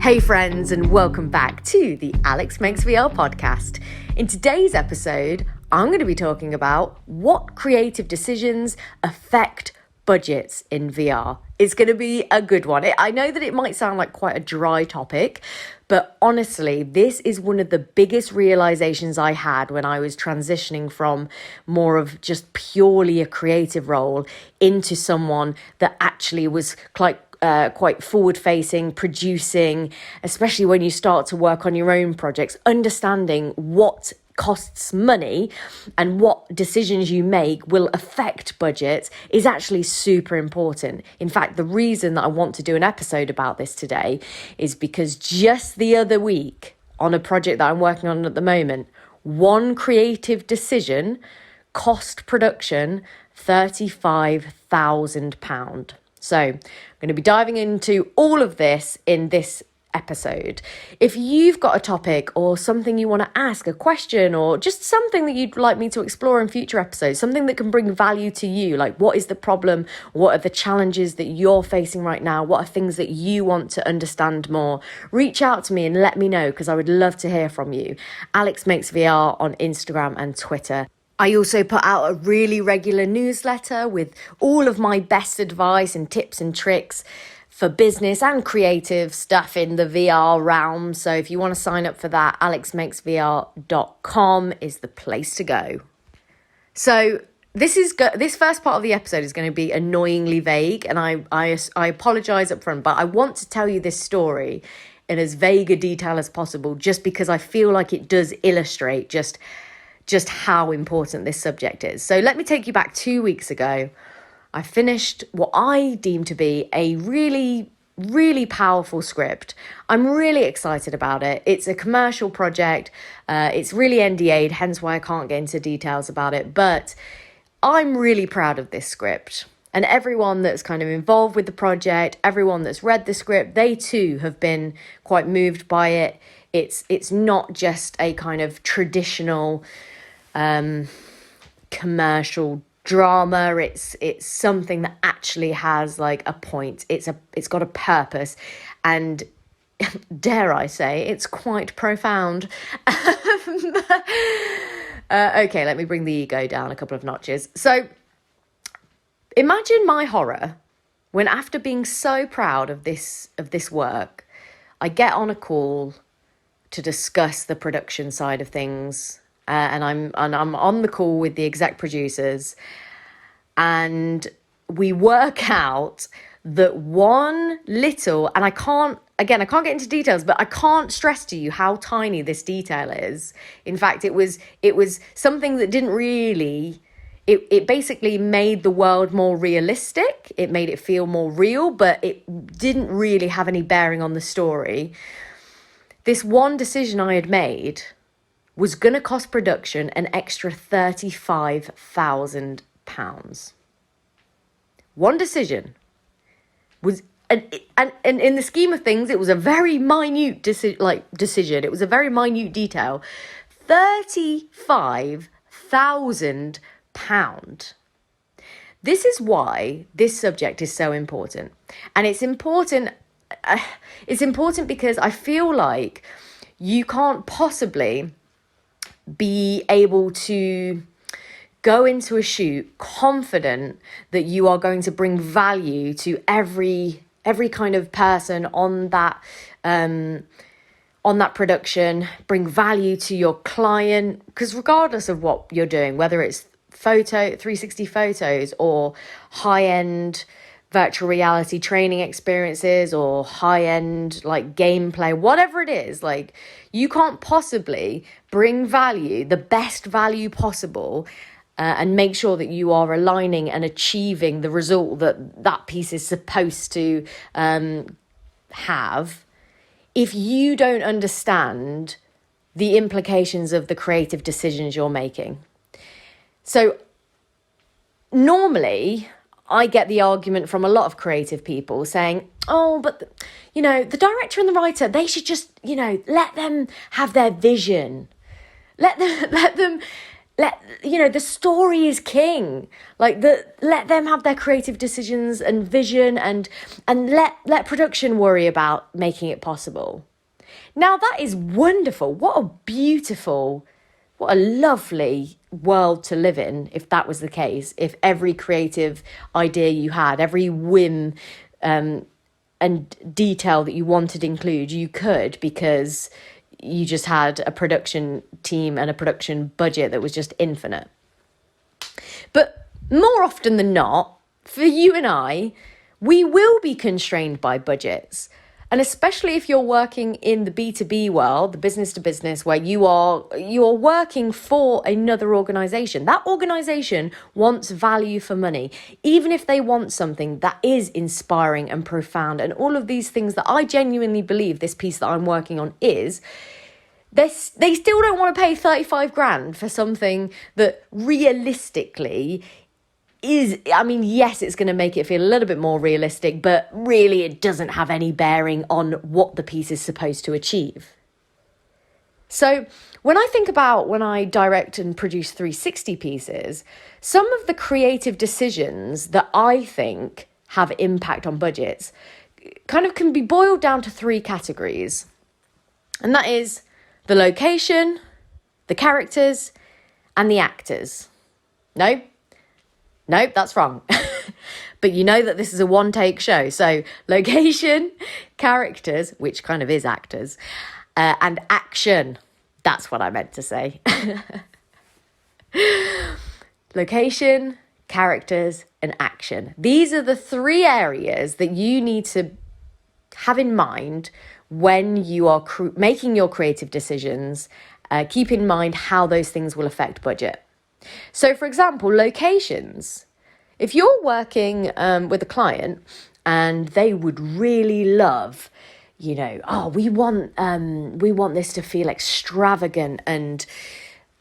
Hey friends, and welcome back to the Alex Makes VR podcast. In today's episode, I'm going to be talking about what creative decisions affect budgets in VR. It's going to be a good one. I know that it might sound like quite a dry topic, but honestly, this is one of the biggest realizations I had when I was transitioning from more of just purely a creative role into someone that actually was quite forward-facing, producing, especially when you start to work on your own projects, understanding what costs money and what decisions you make will affect budgets is actually super important. In fact, the reason that I want to do an episode about this today is because just the other week on a project that I'm working on at the moment, one creative decision cost production £35,000. So I'm going to be diving into all of this in this episode. If you've got a topic or something you want to ask, a question, or just something that you'd like me to explore in future episodes, something that can bring value to you, like what is the problem, what are the challenges that you're facing right now, what are things that you want to understand more, reach out to me and let me know, because I would love to hear from you. Alex Makes VR on Instagram and Twitter. I also put out a really regular newsletter with all of my best advice and tips and tricks for business and creative stuff in the VR realm. So if you want to sign up for that, alexmakesvr.com is the place to go. So this first part of the episode is going to be annoyingly vague, and I apologize up front, but I want to tell you this story in as vague a detail as possible, just because I feel like it does illustrate just how important this subject is. So let me take you back 2 weeks ago. I finished what I deem to be a really, really powerful script. I'm really excited about it. It's a commercial project. It's really NDA'd, hence why I can't get into details about it. But I'm really proud of this script. And everyone that's kind of involved with the project, everyone that's read the script, they too have been quite moved by it. It's not just a kind of traditional commercial drama. It's something that actually has like a point. It's got a purpose, and dare I say, it's quite profound. Okay, let me bring the ego down a couple of notches. So imagine my horror when, after being so proud of this work, I get on a call to discuss the production side of things. And I'm on the call with the exec producers, and we work out that one little, and I can't get into details, but I can't stress to you how tiny this detail is. In fact, it was something that didn't really, it basically made the world more realistic. It made it feel more real, but it didn't really have any bearing on the story. This one decision I had made was going to cost production an extra £35,000. One decision was, and in the scheme of things, it was a very minute decision. It was a very minute detail. £35,000. This is why this subject is so important, and it's important. It's important because I feel like you can't possibly be able to go into a shoot confident that you are going to bring value to every kind of person on that production, bring value to your client, because regardless of what you're doing, whether it's 360 photos or high-end virtual reality training experiences or high-end like gameplay, whatever it is, like you can't possibly bring value, the best value possible, and make sure that you are aligning and achieving the result that piece is supposed to have, if you don't understand the implications of the creative decisions you're making. So normally I get the argument from a lot of creative people saying, oh, but, the director and the writer, they should just, let them have their vision. Let them the story is king. Like, let them have their creative decisions and vision, and let production worry about making it possible. Now, that is wonderful. What a lovely world to live in if that was the case. If every creative idea you had, every whim and detail that you wanted to include, you could, because you just had a production team and a production budget that was just infinite. But more often than not, for you and I, we will be constrained by budgets. And especially if you're working in the B2B world, the business to business, where you're working for another organization. That organization wants value for money, even if they want something that is inspiring and profound. And all of these things that I genuinely believe this piece that I'm working on is, they still don't want to pay 35 grand for something that realistically is, I mean, yes, it's going to make it feel a little bit more realistic, but really it doesn't have any bearing on what the piece is supposed to achieve. So when I direct and produce 360 pieces, some of the creative decisions that I think have impact on budgets kind of can be boiled down to 3 categories. And that is the location, the characters, and the actors. Nope, that's wrong. But you know that this is a one-take show. So location, characters, which kind of is actors, and action. That's what I meant to say. Location, characters, and action. These are the 3 areas that you need to have in mind when you are making your creative decisions. Keep in mind how those things will affect budget. So, for example, locations. If you're working with a client and they would really love, we want this to feel extravagant. And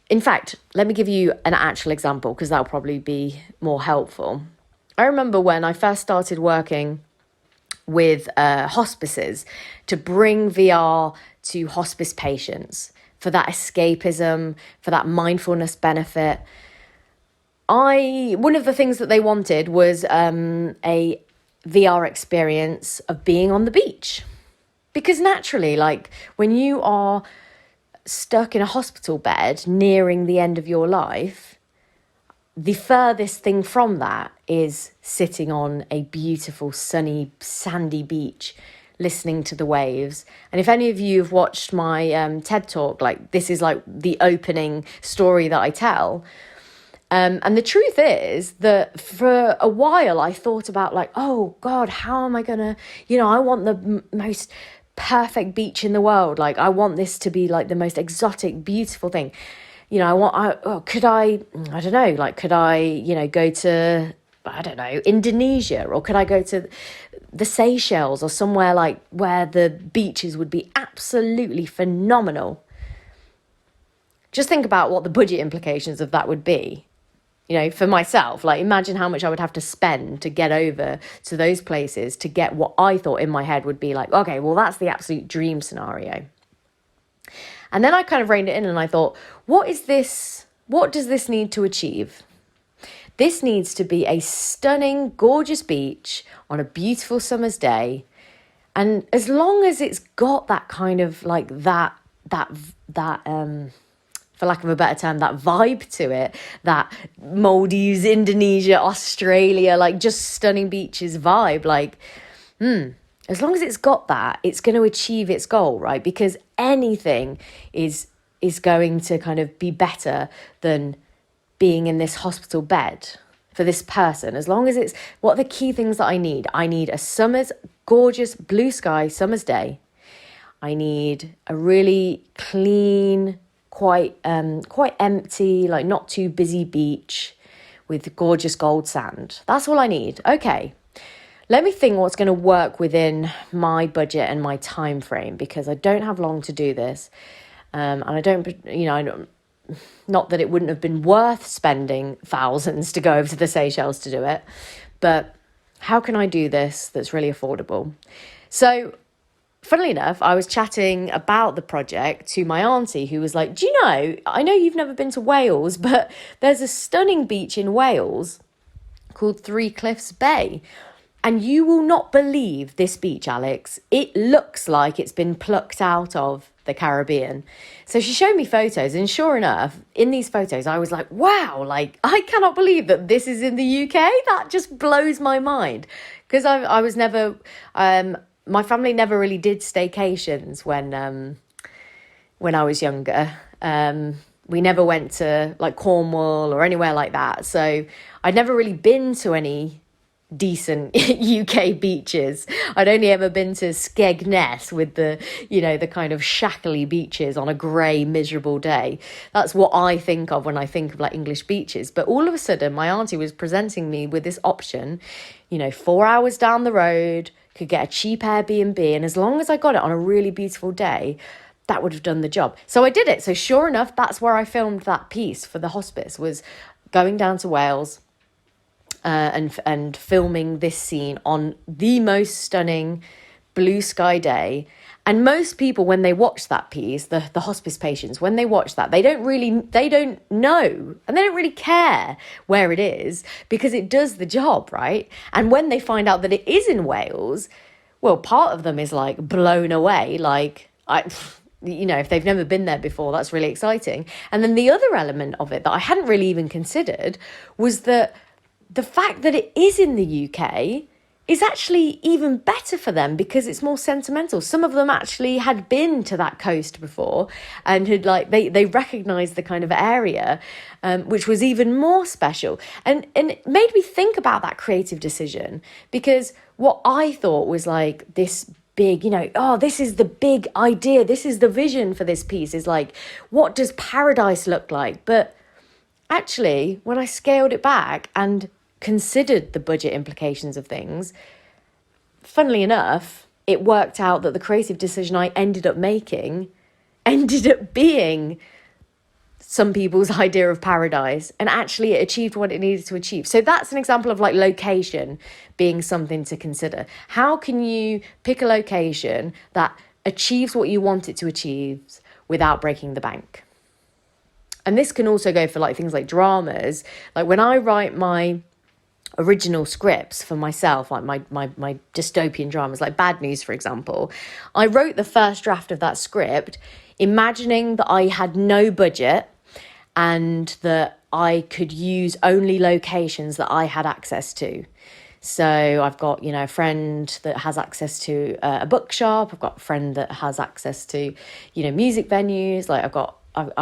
in fact, let me give you an actual example, because that'll probably be more helpful. I remember when I first started working with hospices to bring VR to hospice patients, for that escapism, for that mindfulness benefit. One of the things that they wanted was a VR experience of being on the beach. Because naturally, like, when you are stuck in a hospital bed nearing the end of your life, the furthest thing from that is sitting on a beautiful, sunny, sandy beach, listening to the waves. And if any of you have watched my TED Talk, like, this is like the opening story that I tell. And the truth is that for a while I thought about, like, oh God, how am I gonna, I want the most perfect beach in the world. Like, I want this to be like the most exotic, beautiful thing. Could I go to, Indonesia, or could I go to the Seychelles, or somewhere like where the beaches would be absolutely phenomenal? Just think about what the budget implications of that would be. For myself, like, imagine how much I would have to spend to get over to those places to get what I thought in my head would be like, okay, well, that's the absolute dream scenario. And then I kind of reined it in and I thought, what does this need to achieve? This needs to be a stunning, gorgeous beach on a beautiful summer's day. And as long as it's got that kind of like that for lack of a better term, that vibe to it, that Maldives, Indonesia, Australia, like just stunning beaches vibe, like, as long as it's got that, it's going to achieve its goal, right? Because anything is going to kind of be better than being in this hospital bed for this person. As long as it's, what are the key things that I need? I need a summer's gorgeous blue sky summer's day. I need a really clean, quite empty, like not too busy beach with gorgeous gold sand. That's all I need. Okay, let me think what's going to work within my budget and my time frame, because I don't have long to do this. And I don't, not that it wouldn't have been worth spending thousands to go over to the Seychelles to do it, but how can I do this that's really affordable? So funnily enough, I was chatting about the project to my auntie, who was like, do you know, I know you've never been to Wales, but there's a stunning beach in Wales called Three Cliffs Bay. And you will not believe this beach, Alex. It looks like it's been plucked out of the Caribbean. So she showed me photos, and sure enough, in these photos, I was like, wow, like, I cannot believe that this is in the UK. That just blows my mind. Because I was never, my family never really did staycations when I was younger. We never went to like Cornwall or anywhere like that. So I'd never really been to any decent UK beaches. I'd only ever been to Skegness with the, you know, the kind of shackly beaches on a grey, miserable day. That's what I think of when I think of like English beaches. But all of a sudden, my auntie was presenting me with this option, you know, 4 hours down the road, could get a cheap Airbnb. And as long as I got it on a really beautiful day, that would have done the job. So I did it. So sure enough, that's where I filmed that piece for the hospice, was going down to Wales, and filming this scene on the most stunning blue sky day. And most people, when they watch that piece, the hospice patients, when they watch that, they don't know, and they don't really care where it is, because it does the job, right? And when they find out that it is in Wales, well, part of them is like blown away, like, you know, if they've never been there before, that's really exciting. And then the other element of it that I hadn't really even considered was that the fact that it is in the UK is actually even better for them, because it's more sentimental. Some of them actually had been to that coast before and had like, they recognised the kind of area, which was even more special. And it made me think about that creative decision, because what I thought was like this big, you know, oh, this is the big idea, this is the vision for this piece, is like, what does paradise look like? But actually, when I scaled it back and considered the budget implications of things, funnily enough, it worked out that the creative decision I ended up making ended up being some people's idea of paradise, and actually it achieved what it needed to achieve. So that's an example of like location being something to consider. How can you pick a location that achieves what you want it to achieve without breaking the bank? And this can also go for like things like dramas. Like when I write my original scripts for myself, like my dystopian dramas, like Bad News, for example, I wrote the first draft of that script imagining that I had no budget and that I could use only locations that I had access to. So I've got, you know, a friend that has access to a bookshop. I've got a friend that has access to, you know, music venues. Like I've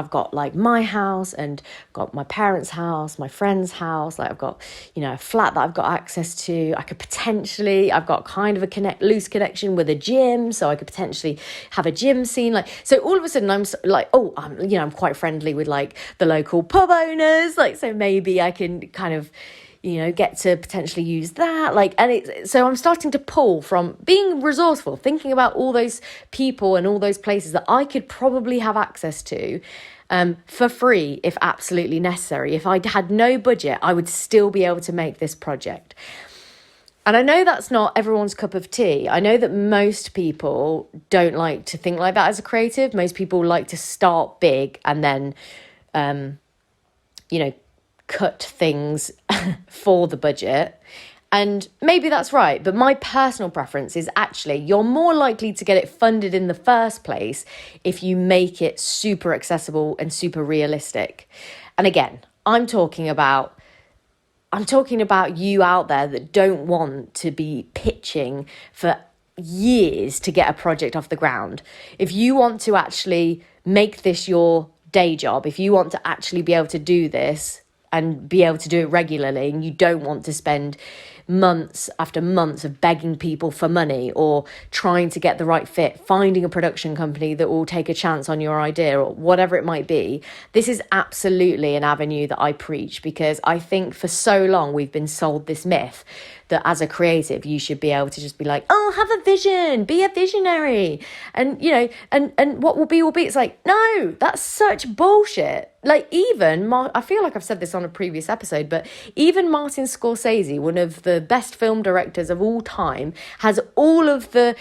got like my house, and got my parents' house, my friend's house. Like I've got, you know, a flat that I've got access to. I've got kind of a loose connection with a gym, so I could potentially have a gym scene. Like, so all of a sudden I'm like, oh, I'm quite friendly with like the local pub owners. Like, so maybe I can kind of, you know, get to potentially use that. Like, and so I'm starting to pull from being resourceful, thinking about all those people and all those places that I could probably have access to for free, if absolutely necessary. If I had no budget, I would still be able to make this project. And I know that's not everyone's cup of tea. I know that most people don't like to think like that as a creative. Most people like to start big and then, you know, cut things for the budget. And maybe that's right, but my personal preference is actually you're more likely to get it funded in the first place if you make it super accessible and super realistic. And again, I'm talking about you out there that don't want to be pitching for years to get a project off the ground. If you want to actually make this your day job, if you want to actually be able to do this and be able to do it regularly, and you don't want to spend months after months of begging people for money or trying to get the right fit, finding a production company that will take a chance on your idea or whatever it might be, this is absolutely an avenue that I preach, because I think for so long we've been sold this myth that as a creative you should be able to just be like, oh, have a vision, be a visionary, and you know, and what will be will be. It's like, no, that's such bullshit. Like, even I feel like I've said this on a previous episode, but even Martin Scorsese, one of the best film directors of all time, has all of the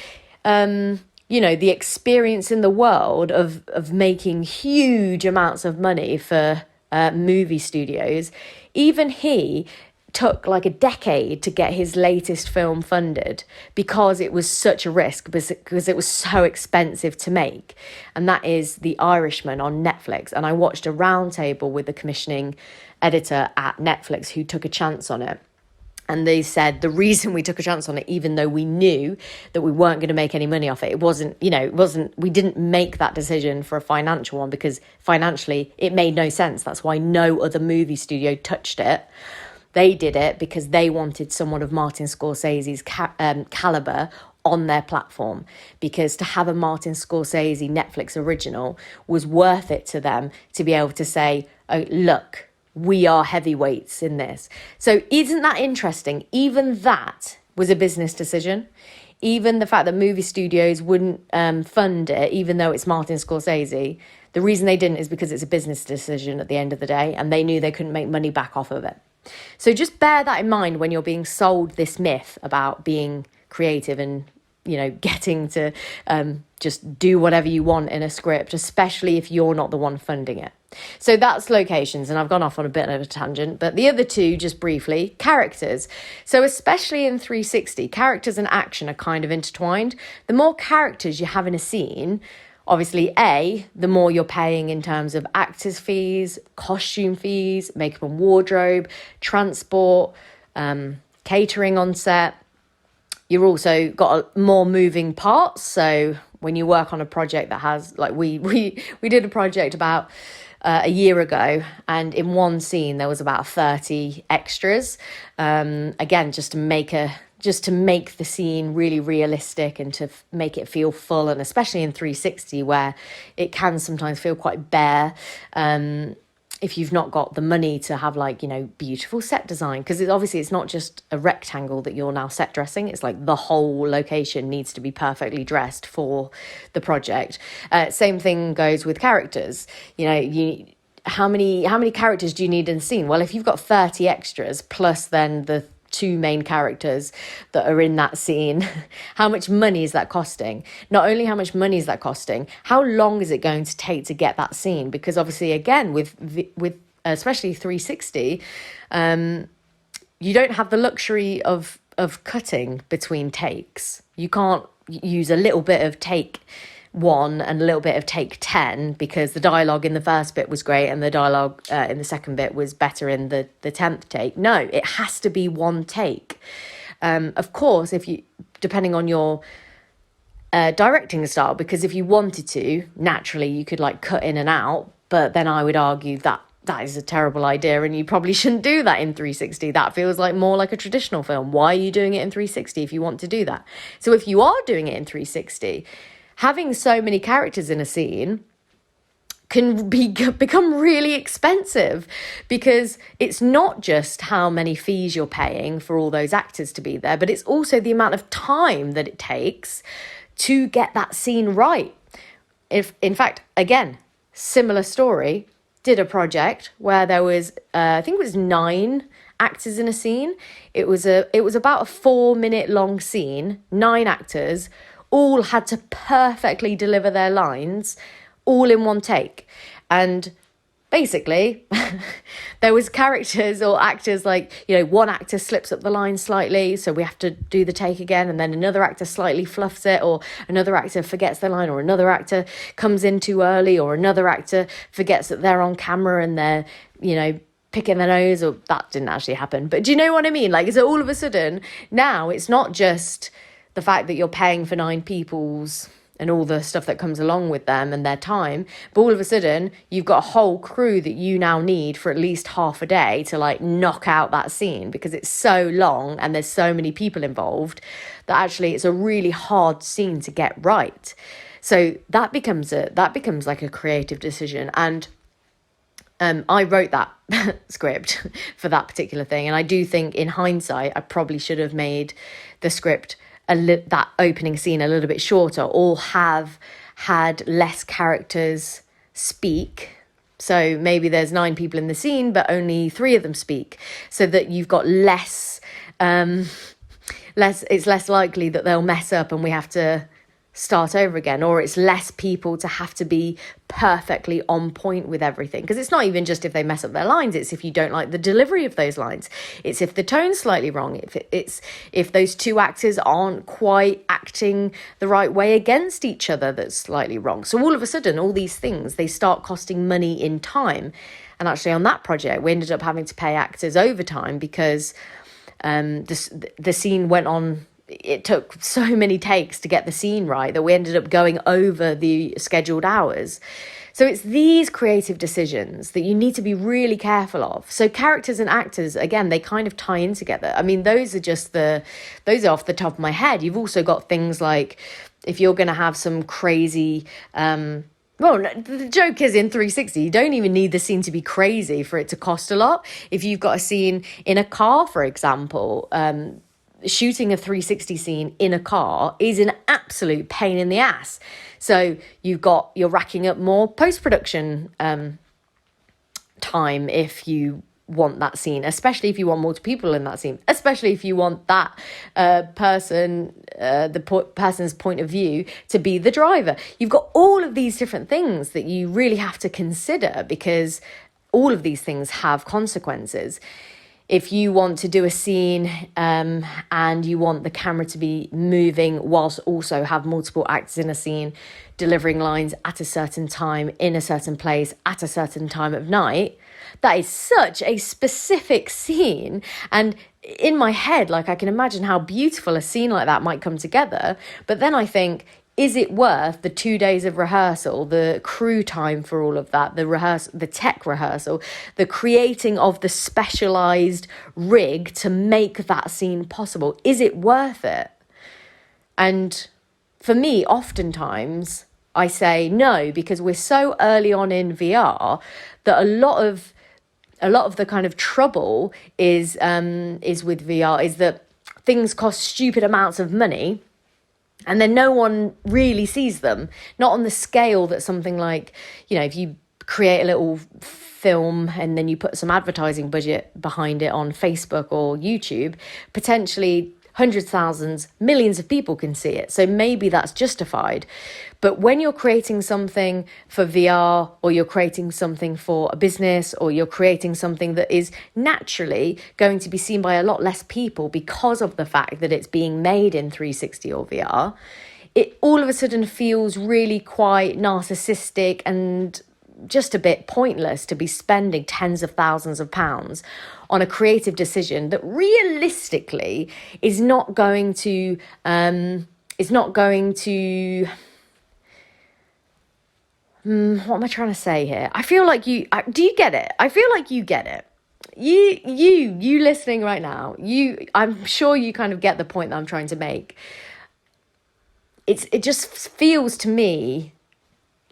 the experience in the world of making huge amounts of money for movie studios. Even he took like a decade to get his latest film funded because it was such a risk, because it was so expensive to make. And that is The Irishman on Netflix. And I watched a roundtable with the commissioning editor at Netflix who took a chance on it. And they said the reason we took a chance on it, even though we knew that we weren't going to make any money off it, we didn't make that decision for a financial one because financially it made no sense. That's why no other movie studio touched it. They did it because they wanted someone of Martin Scorsese's caliber on their platform, because to have a Martin Scorsese Netflix original was worth it to them to be able to say, oh, look, we are heavyweights in this. So isn't that interesting? Even that was a business decision. Even the fact that movie studios wouldn't fund it, even though it's Martin Scorsese, the reason they didn't is because it's a business decision at the end of the day, and they knew they couldn't make money back off of it. So just bear that in mind when you're being sold this myth about being creative and, getting to just do whatever you want in a script, especially if you're not the one funding it. So that's locations, and I've gone off on a bit of a tangent, but the other two, just briefly, characters. So especially in 360, characters and action are kind of intertwined. The more characters you have in a scene, obviously, the more you're paying in terms of actors' fees, costume fees, makeup and wardrobe, transport, catering on set. You've also got more moving parts. So when you work on a project that has, like we did a project about a year ago, and in one scene there was about 30 extras. Again, just to make the scene really realistic and to make it feel full, and especially in 360 where it can sometimes feel quite bare if you've not got the money to have beautiful set design, because it's not just a rectangle that you're now set dressing. It's like the whole location needs to be perfectly dressed for the project. Same thing goes with characters. How many characters do you need in the scene? Well, if you've got 30 extras plus then the two main characters that are in that scene, how much money is that costing? Not only how much money is that costing, how long is it going to take to get that scene? Because obviously, again, with especially 360, you don't have the luxury of cutting between takes. You can't use a little bit of take 1 and a little bit of take 10 because the dialogue in the first bit was great and the dialogue in the second bit was better in the 10th take. No, it has to be one take. Of course, depending on your directing style, because if you wanted to, naturally you could cut in and out, but then I would argue that is a terrible idea and you probably shouldn't do that in 360. That feels more like a traditional film. Why are you doing it in 360 if you want to do that? So if you are doing it in 360, having so many characters in a scene can become really expensive, because it's not just how many fees you're paying for all those actors to be there, but it's also the amount of time that it takes to get that scene right. In fact, again, similar story, did a project where there was, I think it was 9 actors in a scene. It was about a 4-minute long scene, 9 actors, all had to perfectly deliver their lines all in one take. And basically, there was characters or actors one actor slips up the line slightly, so we have to do the take again, and then another actor slightly fluffs it, or another actor forgets their line, or another actor comes in too early, or another actor forgets that they're on camera and they're, picking their nose, or that didn't actually happen. But do you know what I mean? So all of a sudden, now it's not just the fact that you're paying for 9 people's and all the stuff that comes along with them and their time, but all of a sudden you've got a whole crew that you now need for at least half a day to knock out that scene, because it's so long and there's so many people involved that actually it's a really hard scene to get right. So that becomes like a creative decision. And I wrote that script for that particular thing, and I do think in hindsight I probably should have made the script that opening scene a little bit shorter, or have had less characters speak. So maybe there's 9 people in the scene, but only 3 of them speak, so that you've got less. It's less likely that they'll mess up, and we have to start over again, or it's less people to have to be perfectly on point with everything. Because it's not even just if they mess up their lines, it's if you don't like the delivery of those lines, it's if the tone's slightly wrong, if those two actors aren't quite acting the right way against each other, that's slightly wrong. So all of a sudden, all these things, they start costing money in time. And actually on that project, we ended up having to pay actors overtime because the scene went on. It took so many takes to get the scene right that we ended up going over the scheduled hours. So it's these creative decisions that you need to be really careful of. So characters and actors, again, they kind of tie in together. I mean, those are off the top of my head. You've also got things like if you're going to have some crazy, well, the joke is in 360, you don't even need the scene to be crazy for it to cost a lot. If you've got a scene in a car, for example, shooting a 360 scene in a car is an absolute pain in the ass. So you're racking up more post-production time if you want that scene, especially if you want multiple people in that scene, especially if you want that person's point of view to be the driver. You've got all of these different things that you really have to consider because all of these things have consequences. If you want to do a scene and you want the camera to be moving whilst also have multiple actors in a scene, delivering lines at a certain time, in a certain place, at a certain time of night, that is such a specific scene. And in my head, like I can imagine how beautiful a scene like that might come together. But then I think, is it worth the 2 days of rehearsal, the crew time for all of that, the tech rehearsal, the creating of the specialized rig to make that scene possible? Is it worth it? And for me, oftentimes I say no, because we're so early on in VR that a lot of the kind of trouble is with VR is that things cost stupid amounts of money. And then no one really sees them, not on the scale that something like, if you create a little film and then you put some advertising budget behind it on Facebook or YouTube, potentially hundreds, thousands, millions of people can see it. So maybe that's justified. But when you're creating something for VR, or you're creating something for a business, or you're creating something that is naturally going to be seen by a lot less people because of the fact that it's being made in 360 or VR, it all of a sudden feels really quite narcissistic and just a bit pointless to be spending tens of thousands of pounds on a creative decision that realistically is not going to what am I trying to say here? I feel like do you get it? I feel like you get it. You listening right now, I'm sure you kind of get the point that I'm trying to make. It just feels to me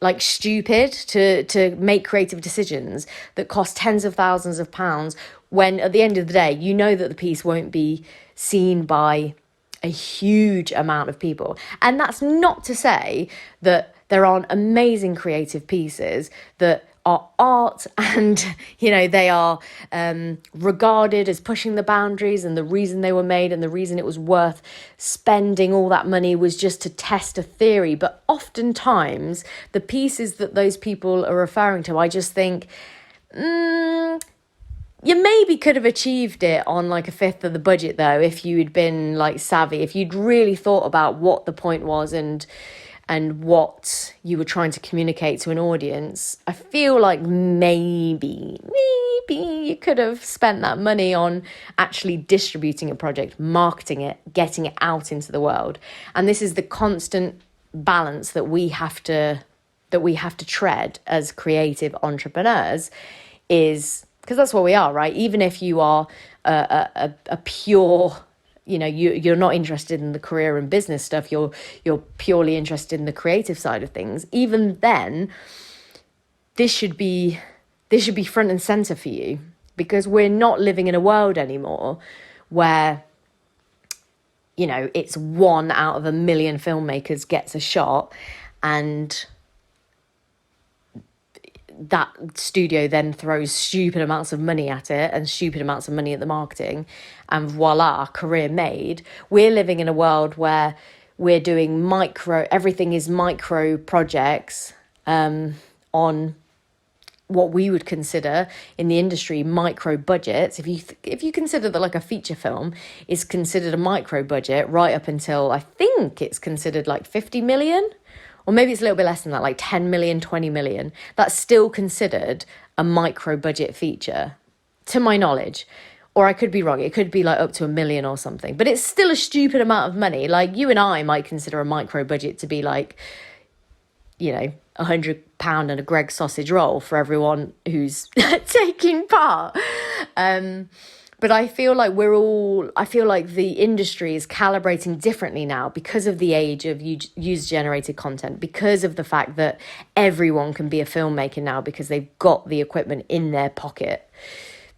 like stupid to make creative decisions that cost tens of thousands of pounds when at the end of the day, you know that the piece won't be seen by a huge amount of people. And that's not to say that there aren't amazing creative pieces that are art and, they are regarded as pushing the boundaries, and the reason they were made and the reason it was worth spending all that money was just to test a theory. But oftentimes the pieces that those people are referring to, I just think, you maybe could have achieved it on like a fifth of the budget though, if you'd been like savvy, if you'd really thought about what the point was and what you were trying to communicate to an audience. I feel like maybe you could have spent that money on actually distributing a project, marketing it, getting it out into the world. And this is the constant balance that we have to tread as creative entrepreneurs, is because that's what we are, right? Even if you are a pure, you're not interested in the career and business stuff, you're purely interested in the creative side of things. Even then, this should be front and center for you, because we're not living in a world anymore where, it's 1 out of 1 million filmmakers gets a shot, and that studio then throws stupid amounts of money at it and stupid amounts of money at the marketing, and voila, career made. We're living in a world where we're doing everything is micro projects on what we would consider in the industry micro budgets. If you consider that like a feature film is considered a micro budget right up until, I think it's considered like 50 million, or maybe it's a little bit less than that, like 10 million, 20 million, that's still considered a micro budget feature, to my knowledge. Or I could be wrong. It could be like up to 1 million or something, but it's still a stupid amount of money. Like you and I might consider a micro budget to be like, you know, £100 and a Greggs sausage roll for everyone who's taking part. But I feel like the industry is calibrating differently now because of the age of user-generated content, because of the fact that everyone can be a filmmaker now because they've got the equipment in their pocket.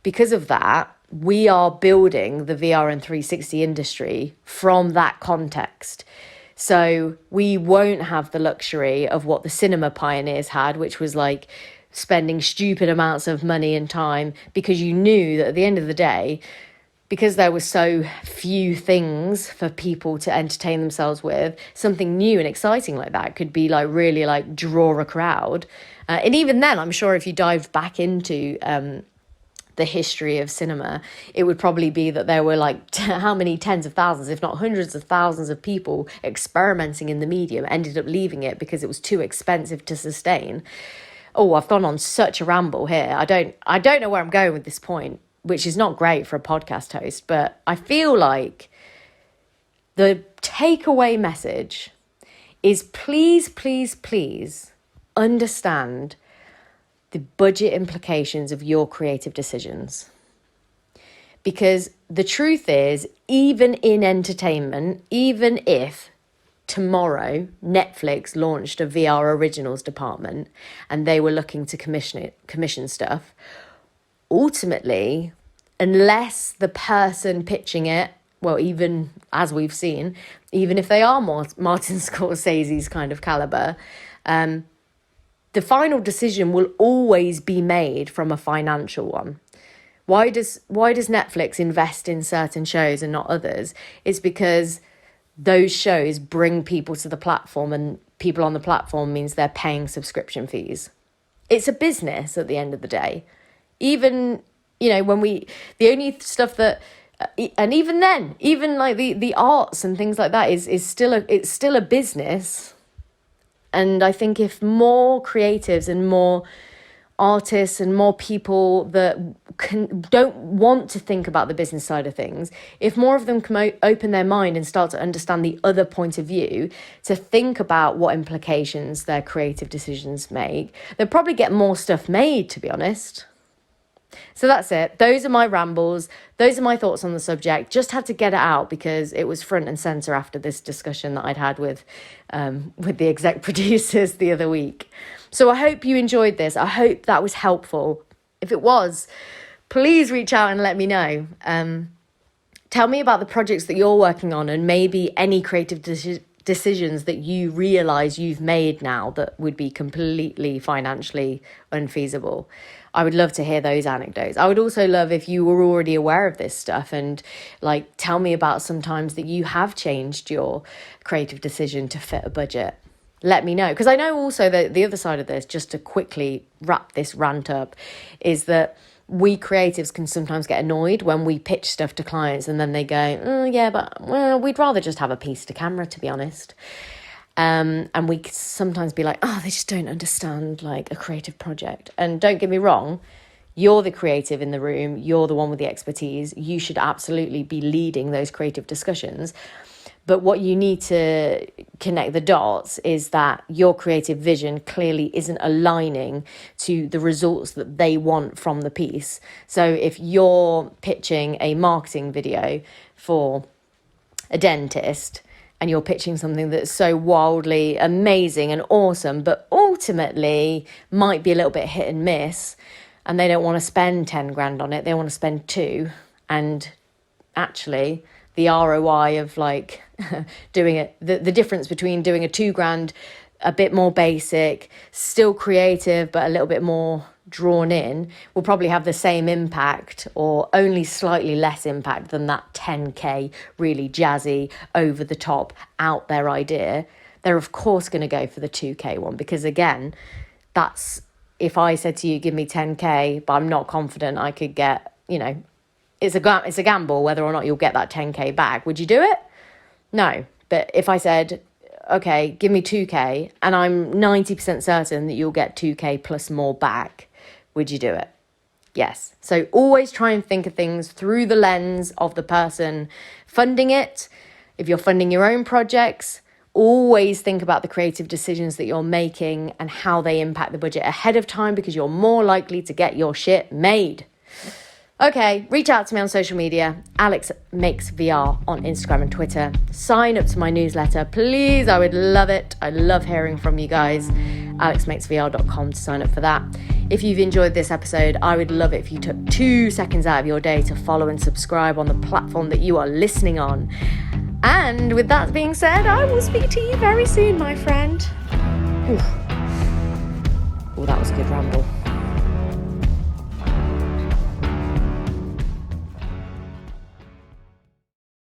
Because of that, we are building the VR and 360 industry from that context. So we won't have the luxury of what the cinema pioneers had, which was like spending stupid amounts of money and time, because you knew that at the end of the day, because there were so few things for people to entertain themselves with, something new and exciting like that could be like really like draw a crowd. And even then, I'm sure if you dived back into the history of cinema, it would probably be that there were like how many tens of thousands, if not hundreds of thousands of people experimenting in the medium, ended up leaving it because it was too expensive to sustain. Oh, I've gone on such a ramble here. I don't know where I'm going with this point, which is not great for a podcast host, but I feel like the takeaway message is please, please, please understand the budget implications of your creative decisions. Because the truth is, even in entertainment, even if tomorrow Netflix launched a VR originals department and they were looking to commission stuff, ultimately, unless the person pitching it, well, even as we've seen, even if they are Martin Scorsese's kind of caliber, the final decision will always be made from a financial one. Why does Netflix invest in certain shows and not others? It's because those shows bring people to the platform, and people on the platform means they're paying subscription fees. It's a business at the end of the day. Even, you know, the only stuff that, and even then, even like the arts and things like that is still a business. And I think if more creatives and more artists and more people that don't want to think about the business side of things, if more of them can open their mind and start to understand the other point of view, to think about what implications their creative decisions make, they'll probably get more stuff made, to be honest. So that's it. Those are my rambles. Those are my thoughts on the subject. Just had to get it out because it was front and center after this discussion that I'd had with the exec producers the other week. So I hope you enjoyed this. I hope that was helpful. If it was, please reach out and let me know. Tell me about the projects that you're working on and maybe any creative decisions that you realize you've made now that would be completely financially unfeasible. I would love to hear those anecdotes. I would also love if you were already aware of this stuff and like tell me about some times that you have changed your creative decision to fit a budget. Let me know, because I know also that the other side of this, just to quickly wrap this rant up, is that we creatives can sometimes get annoyed when we pitch stuff to clients and then they go, oh, yeah, but well, we'd rather just have a piece to camera, to be honest. And we could sometimes be like, oh, they just don't understand like a creative project. And don't get me wrong, you're the creative in the room. You're the one with the expertise. You should absolutely be leading those creative discussions. But what you need to connect the dots is that your creative vision clearly isn't aligning to the results that they want from the piece. So if you're pitching a marketing video for a dentist and you're pitching something that's so wildly amazing and awesome, but ultimately might be a little bit hit and miss, and they don't want to spend 10 grand on it, they want to spend 2, and actually the ROI of like doing it, the difference between doing a $2,000, a bit more basic, still creative, but a little bit more drawn in, will probably have the same impact or only slightly less impact than that 10K really jazzy, over the top, out there idea. They're of course going to go for the 2K one, because again, that's, if I said to you, give me 10K, but I'm not confident I could get, it's a gamble whether or not you'll get that 10K back. Would you do it? No. But if I said, okay, give me 2K and I'm 90% certain that you'll get 2K plus more back, would you do it? Yes. So always try and think of things through the lens of the person funding it. If you're funding your own projects, always think about the creative decisions that you're making and how they impact the budget ahead of time, because you're more likely to get your shit made. Okay, reach out to me on social media, Alex Makes VR on Instagram and Twitter. Sign up to my newsletter, please. I would love it. I love hearing from you guys. alexmakesvr.com to sign up for that. If you've enjoyed this episode, I would love it if you took 2 seconds out of your day to follow and subscribe on the platform that you are listening on. And with that being said, I will speak to you very soon, my friend. Oh, that was a good ramble.